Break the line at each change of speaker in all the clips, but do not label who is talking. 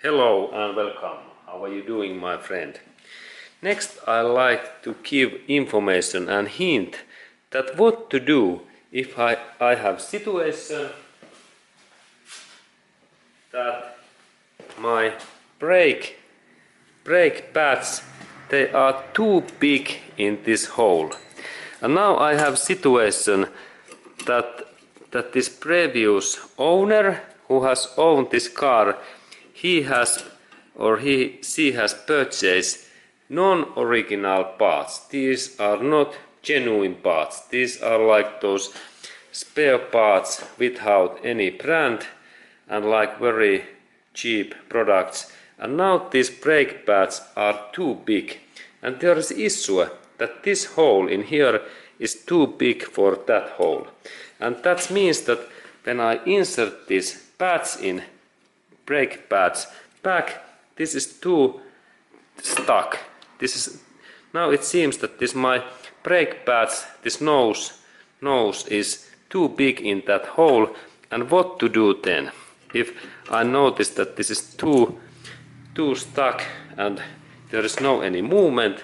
Hello and welcome. How are you doing, my friend? Next, I like to give information and hint that what to do if I have situation that my brake pads they are too big in this hole. And now I have situation that this previous owner who has owned this car, she has purchased non-original parts. These are not genuine parts. These are like those spare parts without any brand and like very cheap products. And now these brake pads are too big. And there is issue that this hole in here is too big for that hole. And that means that when I insert these pads in brake pads back, this is too stuck. Now it seems that this my brake pads, this nose is too big in that hole. And what to do then? If I notice that this is too stuck and there is no any movement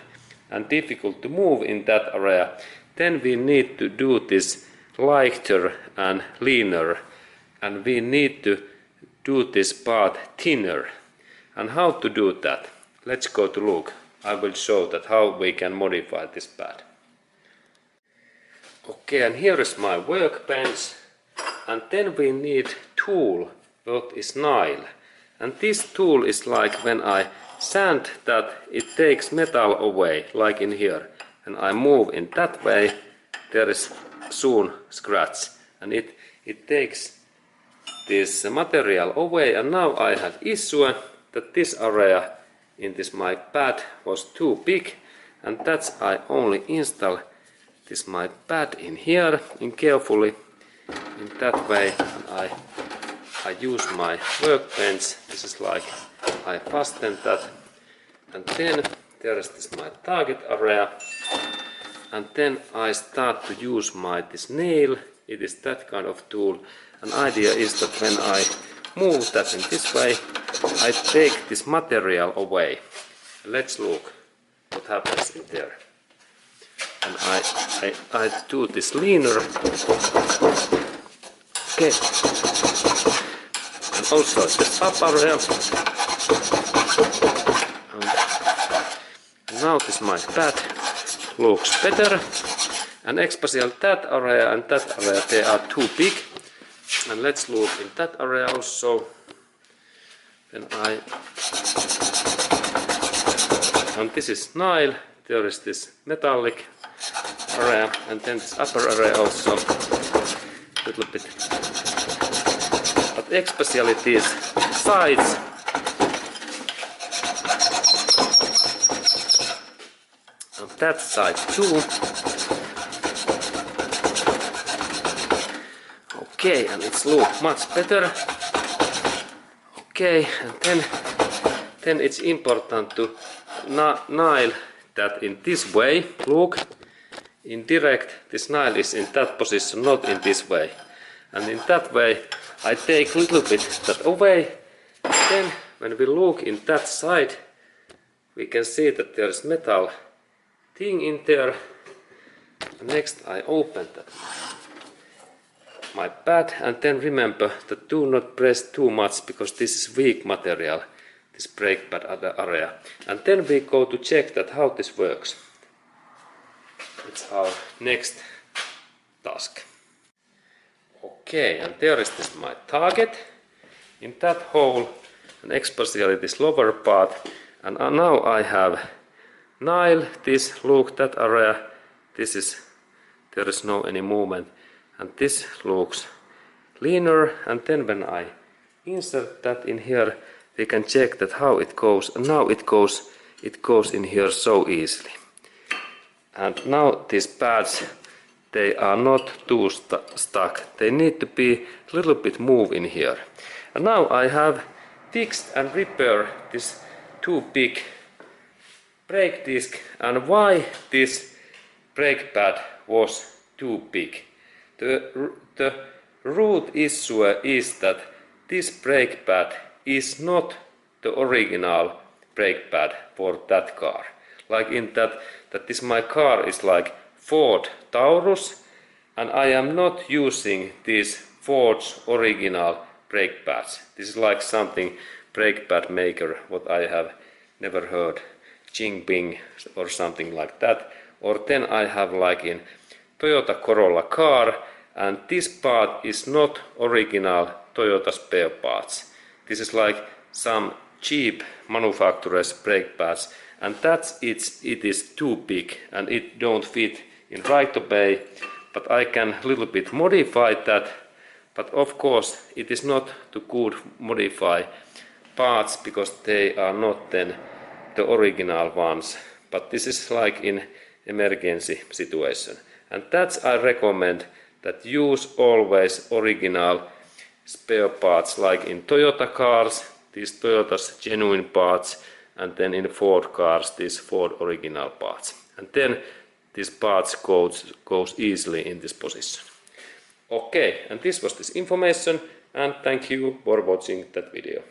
and difficult to move in that area, then we need to do this lighter and leaner, and we need to do this part thinner. And how to do that? Let's go to look. I will show that how we can modify this pad. Okay, and here is my workbench, and then we need tool what is nail. And this tool is like when I sand that, it takes metal away, like in here. And I move in that way, there is soon scratch. And it takes this material away. And now I have issue that this area in this my pad was too big. And that's I only install this my pad in here, in carefully, in that way. And I use my workbench. This is like I fasten that, and then there is this my target area, and then I start to use this nail. It is that kind of tool. An idea is that when I move that in this way, I take this material away. Let's look what happens in there. And I do this leaner. Okay. And also this up area. And now this my pad looks better. And especially that area and that area, they are too big. And let's look in that area also. Then and this is nail. There is this metallic area, and then this upper area also a little bit. But especially these sides, and that side too. Okay, and it's look much better. Okay, and then it's important to nail that in this way. Look, in direct this nail is in that position, not in this way. And in that way I take a little bit that away. Then when we look in that side, we can see that there is metal thing in there. Next I open that my pad, and then remember that do not press too much because this is weak material, this brake pad area. And then we go to check that how this works. It's our next task. Okay, and there is this my target in that hole, and especially this lower part. And now I have nail this, look that area, this is, there is no any movement. And this looks leaner, and then when I insert that in here, we can check that how it goes. And now it goes in here so easily. And now these pads, they are not too stuck. They need to be a little bit move in here. And now I have fixed and repaired this too big brake disc. And why this brake pad was too big? The root issue is that this brake pad is not the original brake pad for that car. Like in that this my car is like Ford Taurus, and I am not using these Ford's original brake pads. This is like something brake pad maker what I have never heard, Jinping or something like that. Or then I have like in Toyota Corolla car, and this part is not original Toyota spare parts. This is like some cheap manufacturer's brake pads, and it is too big and it don't fit in Raito Bay, but I can little bit modify that. But of course it is not too good modify parts because they are not then the original ones, but this is like in emergency situation, and that's I recommend that use always original spare parts, like in Toyota cars these Toyota's genuine parts, and then in Ford cars these Ford original parts, and then these parts goes easily in this position. Okay, and this was this information, and thank you for watching that video.